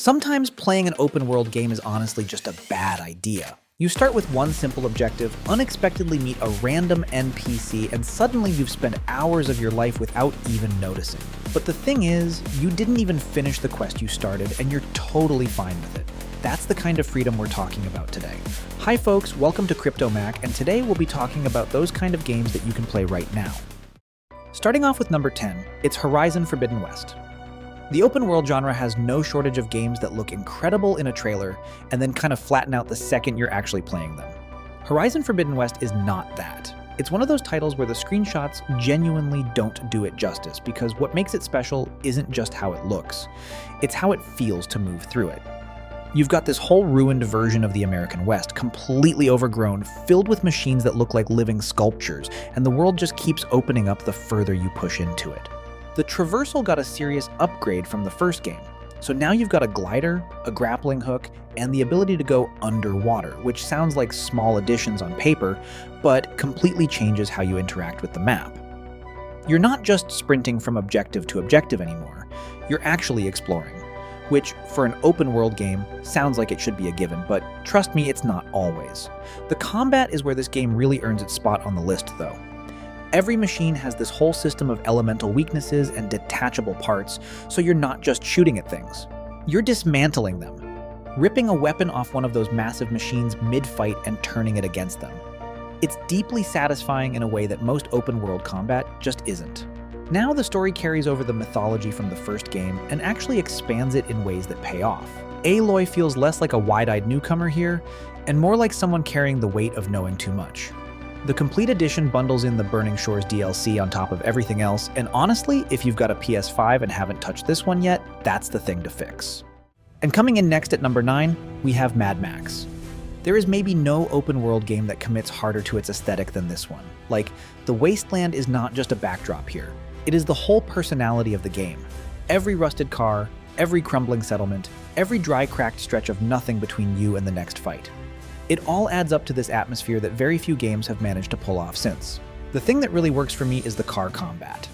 Sometimes playing an open world game is honestly just a bad idea. You start with one simple objective, unexpectedly meet a random NPC, and suddenly you've spent hours of your life without even noticing. But the thing is, you didn't even finish the quest you started, and you're totally fine with it. That's the kind of freedom we're talking about today. Hi folks, welcome to CryptoMac, and today we'll be talking about those kind of games that you can play right now. Starting off with number 10, it's Horizon Forbidden West. The open world genre has no shortage of games that look incredible in a trailer and then kind of flatten out the second you're actually playing them. Horizon Forbidden West is not that. It's one of those titles where the screenshots genuinely don't do it justice, because what makes it special isn't just how it looks, it's how it feels to move through it. You've got this whole ruined version of the American West, completely overgrown, filled with machines that look like living sculptures, and the world just keeps opening up the further you push into it. The traversal got a serious upgrade from the first game, so now you've got a glider, a grappling hook, and the ability to go underwater, which sounds like small additions on paper, but completely changes how you interact with the map. You're not just sprinting from objective to objective anymore, you're actually exploring, which, for an open world game, sounds like it should be a given, but trust me, it's not always. The combat is where this game really earns its spot on the list, though. Every machine has this whole system of elemental weaknesses and detachable parts, so you're not just shooting at things. You're dismantling them, ripping a weapon off one of those massive machines mid-fight and turning it against them. It's deeply satisfying in a way that most open-world combat just isn't. Now the story carries over the mythology from the first game and actually expands it in ways that pay off. Aloy feels less like a wide-eyed newcomer here, and more like someone carrying the weight of knowing too much. The Complete Edition bundles in the Burning Shores DLC on top of everything else, and honestly, if you've got a PS5 and haven't touched this one yet, that's the thing to fix. And coming in next at number 9, we have Mad Max. There is maybe no open world game that commits harder to its aesthetic than this one. Like, the wasteland is not just a backdrop here. It is the whole personality of the game. Every rusted car, every crumbling settlement, every dry cracked stretch of nothing between you and the next fight. It all adds up to this atmosphere that very few games have managed to pull off since. The thing that really works for me is the car combat.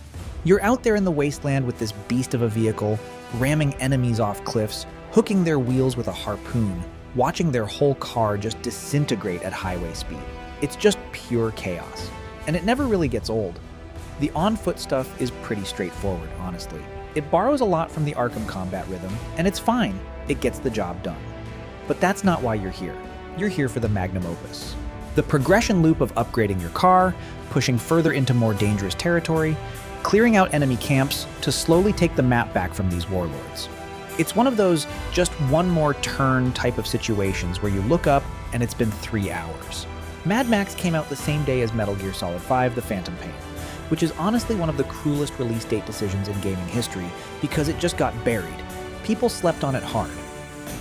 You're out there in the wasteland with this beast of a vehicle, ramming enemies off cliffs, hooking their wheels with a harpoon, watching their whole car just disintegrate at highway speed. It's just pure chaos. And it never really gets old. The on-foot stuff is pretty straightforward, honestly. It borrows a lot from the Arkham combat rhythm, and it's fine. It gets the job done. But that's not why you're here. You're here for the magnum opus. The progression loop of upgrading your car, pushing further into more dangerous territory, clearing out enemy camps to slowly take the map back from these warlords. It's one of those just one more turn type of situations where you look up and it's been 3 hours. Mad Max came out the same day as Metal Gear Solid 5: The Phantom Pain, which is honestly one of the cruelest release date decisions in gaming history because it just got buried. People slept on it hard.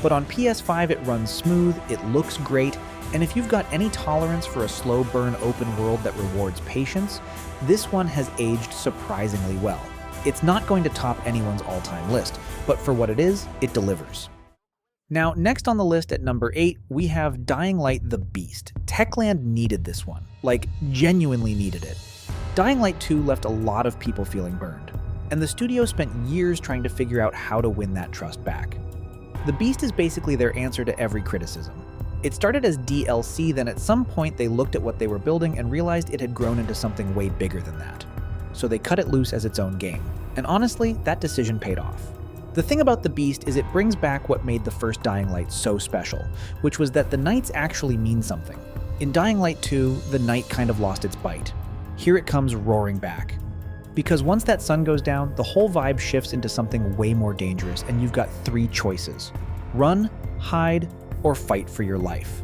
But on PS5 it runs smooth, it looks great, and if you've got any tolerance for a slow burn open world that rewards patience, this one has aged surprisingly well. It's not going to top anyone's all-time list, but for what it is, it delivers. Now, next on the list at number 8, we have Dying Light: The Beast. Techland needed this one, like genuinely needed it. Dying Light 2 left a lot of people feeling burned, and the studio spent years trying to figure out how to win that trust back. The Beast is basically their answer to every criticism. It started as DLC, then at some point they looked at what they were building and realized it had grown into something way bigger than that. So they cut it loose as its own game. And honestly, that decision paid off. The thing about The Beast is it brings back what made the first Dying Light so special, which was that the knights actually mean something. In Dying Light 2, the knight kind of lost its bite. Here it comes roaring back. Because once that sun goes down, the whole vibe shifts into something way more dangerous, and you've got 3 choices: run, hide, or fight for your life.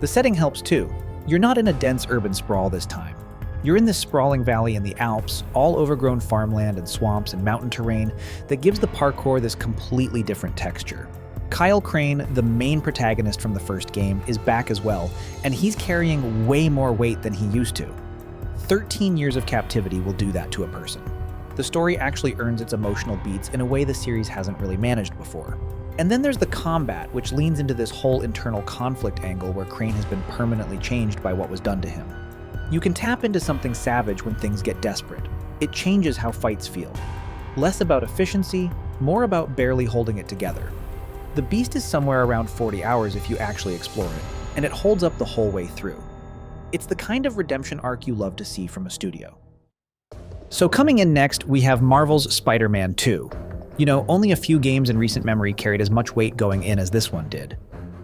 The setting helps too. You're not in a dense urban sprawl this time. You're in this sprawling valley in the Alps, all overgrown farmland and swamps and mountain terrain that gives the parkour this completely different texture. Kyle Crane, the main protagonist from the first game, is back as well, and he's carrying way more weight than he used to. 13 years of captivity will do that to a person. The story actually earns its emotional beats in a way the series hasn't really managed before. And then there's the combat, which leans into this whole internal conflict angle where Crane has been permanently changed by what was done to him. You can tap into something savage when things get desperate. It changes how fights feel. Less about efficiency, more about barely holding it together. The beast is somewhere around 40 hours if you actually explore it, and it holds up the whole way through. It's the kind of redemption arc you love to see from a studio. So coming in next, we have Marvel's Spider-Man 2. Only a few games in recent memory carried as much weight going in as this one did.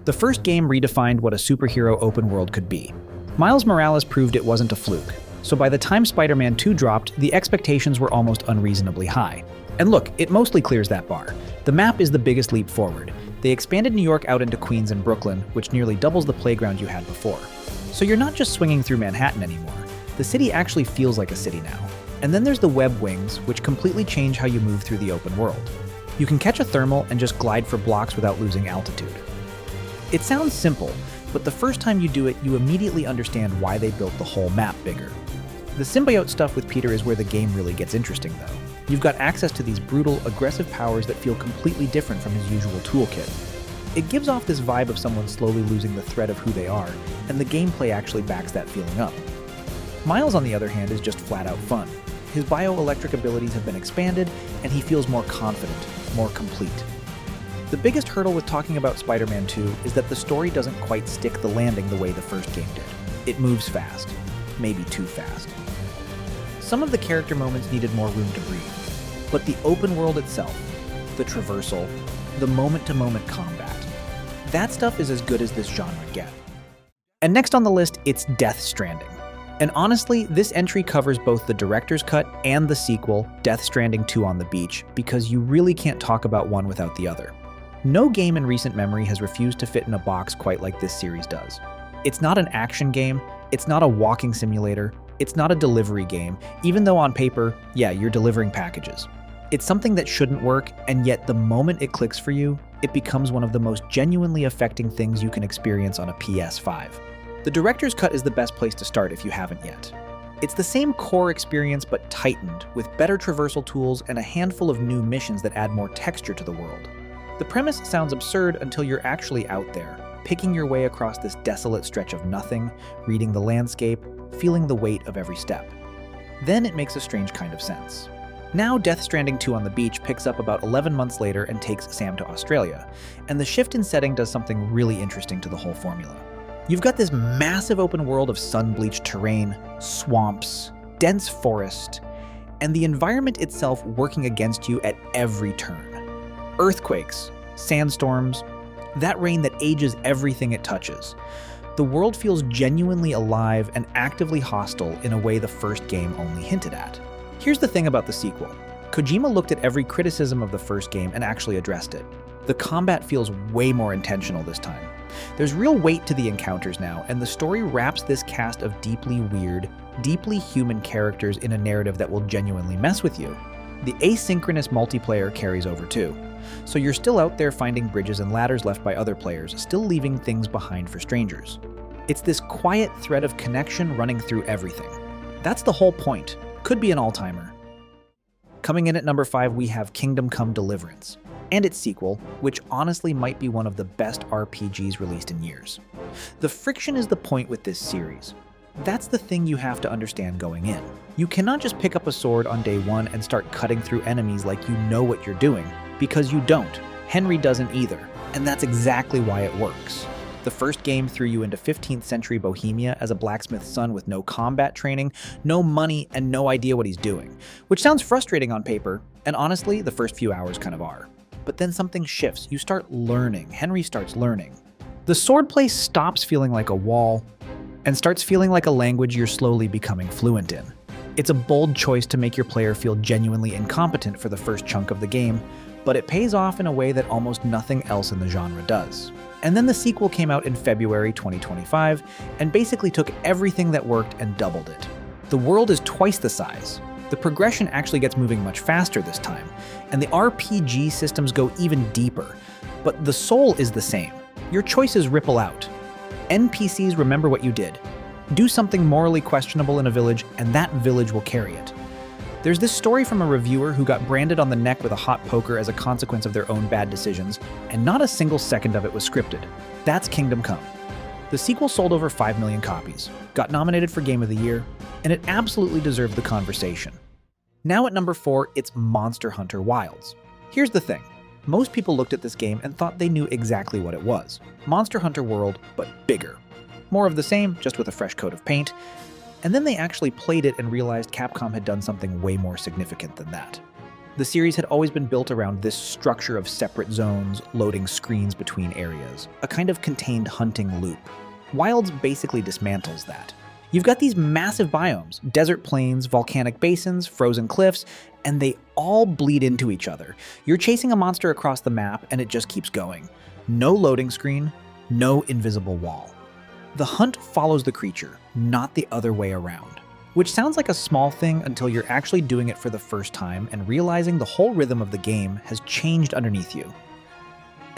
The first game redefined what a superhero open world could be. Miles Morales proved it wasn't a fluke, so by the time Spider-Man 2 dropped, the expectations were almost unreasonably high. And look, it mostly clears that bar. The map is the biggest leap forward. They expanded New York out into Queens and Brooklyn, which nearly doubles the playground you had before. So you're not just swinging through Manhattan anymore. The city actually feels like a city now. And then there's the web wings, which completely change how you move through the open world. You can catch a thermal and just glide for blocks without losing altitude. It sounds simple, but the first time you do it, you immediately understand why they built the whole map bigger. The symbiote stuff with Peter is where the game really gets interesting, though. You've got access to these brutal, aggressive powers that feel completely different from his usual toolkit. It gives off this vibe of someone slowly losing the thread of who they are, and the gameplay actually backs that feeling up. Miles, on the other hand, is just flat-out fun. His bioelectric abilities have been expanded, and he feels more confident, more complete. The biggest hurdle with talking about Spider-Man 2 is that the story doesn't quite stick the landing the way the first game did. It moves fast, maybe too fast. Some of the character moments needed more room to breathe, but the open world itself, the traversal, the moment-to-moment combat, that stuff is as good as this genre gets. And next on the list, it's Death Stranding. And honestly, this entry covers both the director's cut and the sequel, Death Stranding 2 on the Beach, because you really can't talk about one without the other. No game in recent memory has refused to fit in a box quite like this series does. It's not an action game, it's not a walking simulator, it's not a delivery game, even though on paper, yeah, you're delivering packages. It's something that shouldn't work, and yet the moment it clicks for you, it becomes one of the most genuinely affecting things you can experience on a PS5. The director's cut is the best place to start if you haven't yet. It's the same core experience but tightened, with better traversal tools and a handful of new missions that add more texture to the world. The premise sounds absurd until you're actually out there, picking your way across this desolate stretch of nothing, reading the landscape, feeling the weight of every step. Then it makes a strange kind of sense. Now Death Stranding 2 on the Beach picks up about 11 months later and takes Sam to Australia, and the shift in setting does something really interesting to the whole formula. You've got this massive open world of sun-bleached terrain, swamps, dense forest, and the environment itself working against you at every turn. Earthquakes, sandstorms, that rain that ages everything it touches. The world feels genuinely alive and actively hostile in a way the first game only hinted at. Here's the thing about the sequel. Kojima looked at every criticism of the first game and actually addressed it. The combat feels way more intentional this time. There's real weight to the encounters now, and the story wraps this cast of deeply weird, deeply human characters in a narrative that will genuinely mess with you. The asynchronous multiplayer carries over too, so you're still out there finding bridges and ladders left by other players, still leaving things behind for strangers. It's this quiet thread of connection running through everything. That's the whole point. Could be an all-timer. Coming in at number 5, we have Kingdom Come: Deliverance, and its sequel, which honestly might be one of the best RPGs released in years. The friction is the point with this series. That's the thing you have to understand going in. You cannot just pick up a sword on day one and start cutting through enemies like you know what you're doing, because you don't. Henry doesn't either, and that's exactly why it works. The first game threw you into 15th century Bohemia as a blacksmith's son with no combat training, no money, and no idea what he's doing, which sounds frustrating on paper, and honestly, the first few hours kind of are. But then something shifts. You start learning. Henry starts learning. The swordplay stops feeling like a wall and starts feeling like a language you're slowly becoming fluent in. It's a bold choice to make your player feel genuinely incompetent for the first chunk of the game, but it pays off in a way that almost nothing else in the genre does. And then the sequel came out in February 2025 and basically took everything that worked and doubled it. The world is twice the size. The progression actually gets moving much faster this time, and the RPG systems go even deeper, but the soul is the same. Your choices ripple out. NPCs remember what you did. Do something morally questionable in a village, and that village will carry it. There's this story from a reviewer who got branded on the neck with a hot poker as a consequence of their own bad decisions, and not a single second of it was scripted. That's Kingdom Come. The sequel sold over 5 million copies, got nominated for Game of the Year, and it absolutely deserved the conversation. Now at number 4, it's Monster Hunter Wilds. Here's the thing. Most people looked at this game and thought they knew exactly what it was. Monster Hunter World, but bigger. More of the same, just with a fresh coat of paint. And then they actually played it and realized Capcom had done something way more significant than that. The series had always been built around this structure of separate zones, loading screens between areas, a kind of contained hunting loop. Wilds basically dismantles that. You've got these massive biomes, desert plains, volcanic basins, frozen cliffs, and they all bleed into each other. You're chasing a monster across the map and it just keeps going. No loading screen, no invisible wall. The hunt follows the creature, not the other way around. Which sounds like a small thing until you're actually doing it for the first time and realizing the whole rhythm of the game has changed underneath you.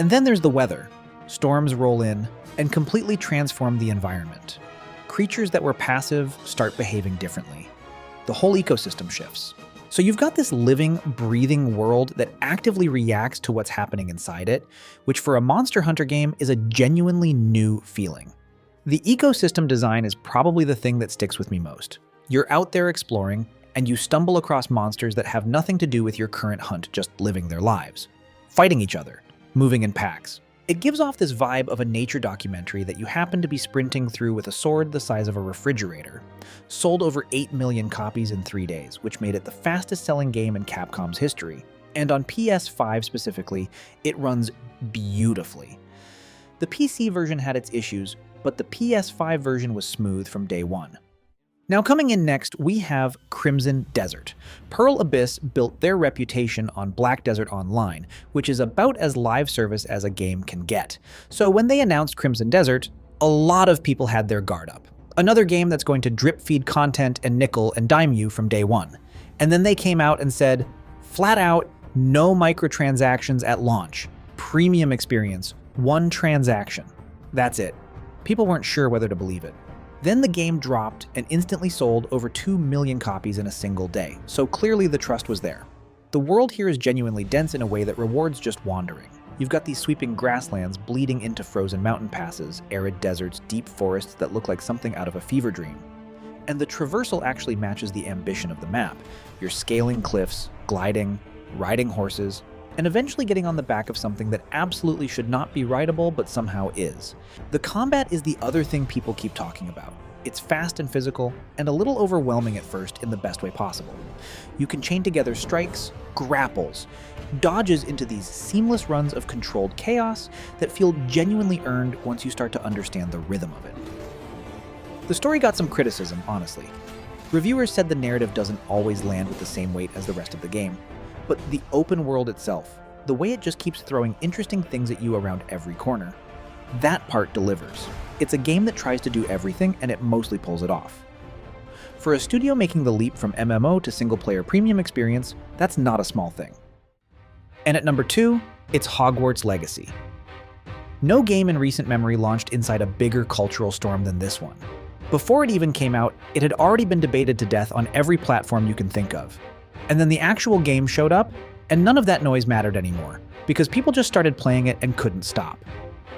And then there's the weather. Storms roll in and completely transform the environment. Creatures that were passive start behaving differently. The whole ecosystem shifts. So you've got this living, breathing world that actively reacts to what's happening inside it, which for a Monster Hunter game is a genuinely new feeling. The ecosystem design is probably the thing that sticks with me most. You're out there exploring, and you stumble across monsters that have nothing to do with your current hunt just living their lives. Fighting each other, moving in packs. It gives off this vibe of a nature documentary that you happen to be sprinting through with a sword the size of a refrigerator. Sold over 8 million copies in 3 days, which made it the fastest-selling game in Capcom's history. And on PS5 specifically, it runs beautifully. The PC version had its issues, but the PS5 version was smooth from day one. Now coming in next, we have Crimson Desert. Pearl Abyss built their reputation on Black Desert Online, which is about as live service as a game can get. So when they announced Crimson Desert, a lot of people had their guard up. Another game that's going to drip feed content and nickel and dime you from day one. And then they came out and said, flat out, no microtransactions at launch. Premium experience, one transaction. That's it. People weren't sure whether to believe it. Then the game dropped and instantly sold over 2 million copies in a single day, so clearly the trust was there. The world here is genuinely dense in a way that rewards just wandering. You've got these sweeping grasslands bleeding into frozen mountain passes, arid deserts, deep forests that look like something out of a fever dream. And the traversal actually matches the ambition of the map. You're scaling cliffs, gliding, riding horses, and eventually getting on the back of something that absolutely should not be rideable but somehow is. The combat is the other thing people keep talking about. It's fast and physical, and a little overwhelming at first in the best way possible. You can chain together strikes, grapples, dodges into these seamless runs of controlled chaos that feel genuinely earned once you start to understand the rhythm of it. The story got some criticism, honestly. Reviewers said the narrative doesn't always land with the same weight as the rest of the game. But the open world itself, the way it just keeps throwing interesting things at you around every corner, that part delivers. It's a game that tries to do everything, and it mostly pulls it off. For a studio making the leap from MMO to single-player premium experience, that's not a small thing. And at number 2, it's Hogwarts Legacy. No game in recent memory launched inside a bigger cultural storm than this one. Before it even came out, it had already been debated to death on every platform you can think of. And then the actual game showed up, and none of that noise mattered anymore, because people just started playing it and couldn't stop.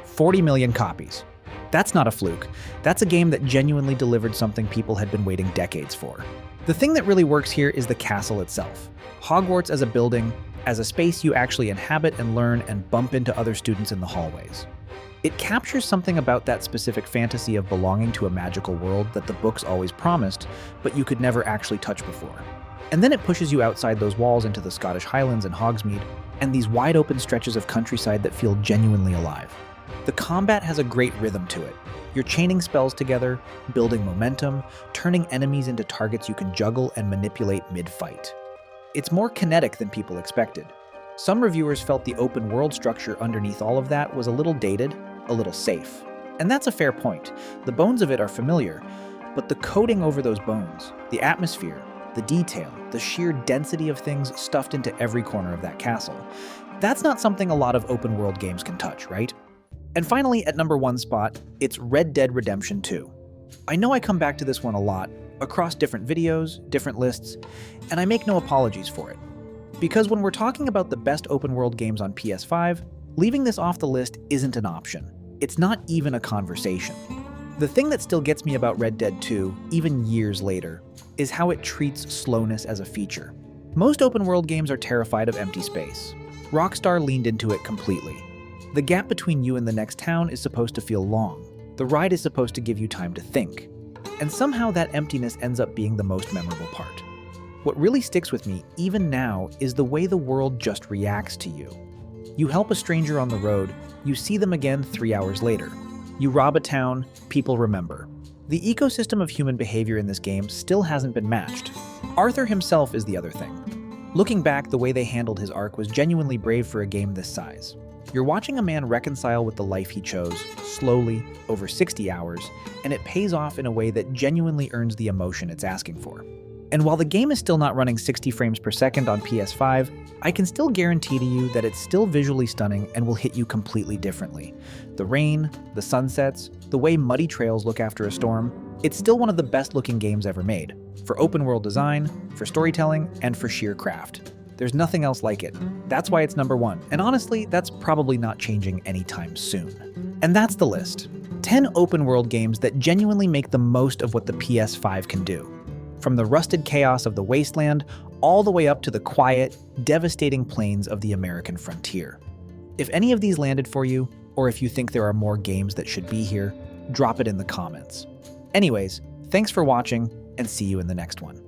40 million copies. That's not a fluke. That's a game that genuinely delivered something people had been waiting decades for. The thing that really works here is the castle itself. Hogwarts as a building, as a space you actually inhabit and learn and bump into other students in the hallways. It captures something about that specific fantasy of belonging to a magical world that the books always promised, but you could never actually touch before. And then it pushes you outside those walls into the Scottish Highlands and Hogsmeade, and these wide open stretches of countryside that feel genuinely alive. The combat has a great rhythm to it. You're chaining spells together, building momentum, turning enemies into targets you can juggle and manipulate mid-fight. It's more kinetic than people expected. Some reviewers felt the open world structure underneath all of that was a little dated, a little safe. And that's a fair point. The bones of it are familiar, but the coating over those bones, the atmosphere, the detail, the sheer density of things stuffed into every corner of that castle. That's not something a lot of open world games can touch, right? And finally, at number 1 spot, it's Red Dead Redemption 2. I know I come back to this one a lot, across different videos, different lists, and I make no apologies for it. Because when we're talking about the best open world games on PS5, leaving this off the list isn't an option. It's not even a conversation. The thing that still gets me about Red Dead 2, even years later, is how it treats slowness as a feature. Most open world games are terrified of empty space. Rockstar leaned into it completely. The gap between you and the next town is supposed to feel long. The ride is supposed to give you time to think. And somehow that emptiness ends up being the most memorable part. What really sticks with me, even now, is the way the world just reacts to you. You help a stranger on the road, you see them again 3 hours later. You rob a town, people remember. The ecosystem of human behavior in this game still hasn't been matched. Arthur himself is the other thing. Looking back, the way they handled his arc was genuinely brave for a game this size. You're watching a man reconcile with the life he chose, slowly, over 60 hours, and it pays off in a way that genuinely earns the emotion it's asking for. And while the game is still not running 60 frames per second on PS5, I can still guarantee to you that it's still visually stunning and will hit you completely differently. The rain, the sunsets, the way muddy trails look after a storm, it's still one of the best looking games ever made, for open world design, for storytelling, and for sheer craft. There's nothing else like it. That's why it's number one, and honestly, that's probably not changing anytime soon. And that's the list. 10 open world games that genuinely make the most of what the PS5 can do. From the rusted chaos of the wasteland, all the way up to the quiet, devastating plains of the American frontier. If any of these landed for you, or if you think there are more games that should be here, drop it in the comments. Anyways, thanks for watching, and see you in the next one.